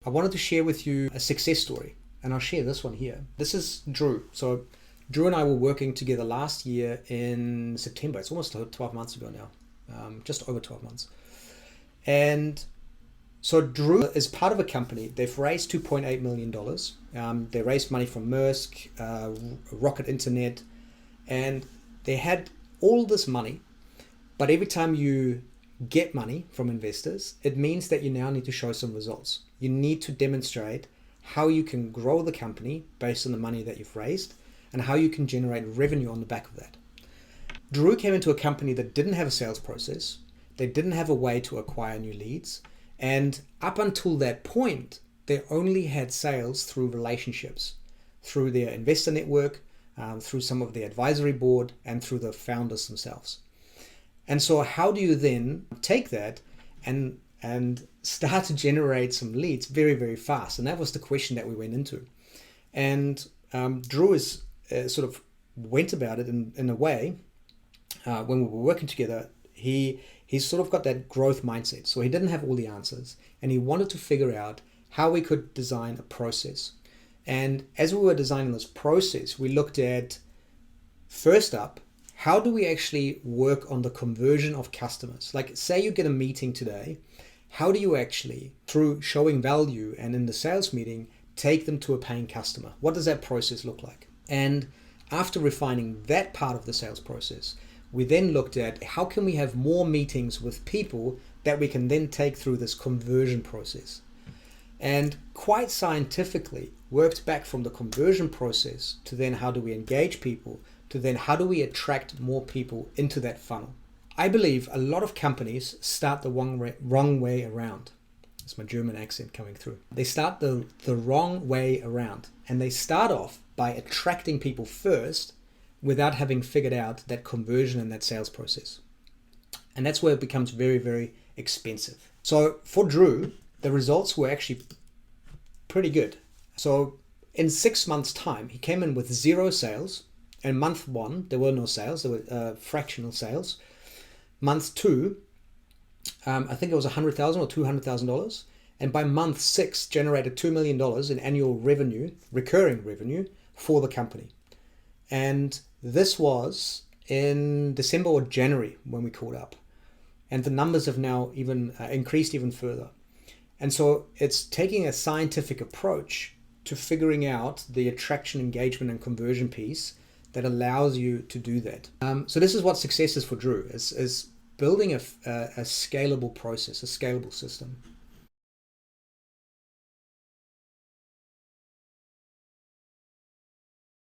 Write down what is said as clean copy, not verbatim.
I wanted to share with you a success story, and I'll share this one here. This is Drew. So Drew and I were working together last year in September. It's almost 12 months ago now, just over 12 months. And so Drew is part of a company. They've raised $2.8 million. They raised money from MAERSK, Rocket Internet, and they had all this money. But every time you get money from investors, it means that you now need to show some results. You need to demonstrate how you can grow the company based on the money that you've raised and how you can generate revenue on the back of that. Drew came into a company that didn't have a sales process. They didn't have a way to acquire new leads. And up until that point, they only had sales through relationships, through their investor network, through some of the advisory board, and through the founders themselves. And so how do you then take that and start to generate some leads very, very fast? And that was the question that we went into. And Drew is sort of went about it in a way, when we were working together, he sort of got that growth mindset. So he didn't have all the answers, and he wanted to figure out how we could design a process. And as we were designing this process, we looked at, first up, how do we actually work on the conversion of customers? Like, say you get a meeting today, how do you actually, through showing value and in the sales meeting, take them to a paying customer? What does that process look like? And after refining that part of the sales process, we then looked at how can we have more meetings with people that we can then take through this conversion process. And quite scientifically worked back from the conversion process to then how do we engage people, to then how do we attract more people into that funnel. I believe a lot of companies start the wrong way around. It's my German accent coming through. They start the wrong way around, and they start off by attracting people first without having figured out that conversion and that sales process. And that's where it becomes very, very expensive. So for Drew, the results were actually pretty good. So in 6 months' time, he came in with 0 sales. In month 1, there were no sales, there were fractional sales. Month 2, I think it was $100,000 or $200,000. And by month 6, generated $2 million in annual revenue, recurring revenue for the company. And this was in December or January when we caught up. And the numbers have now even increased even further. And so it's taking a scientific approach to figuring out the attraction, engagement, and conversion piece that allows you to do that. So this is what success is for Drew, is building a scalable process, a scalable system.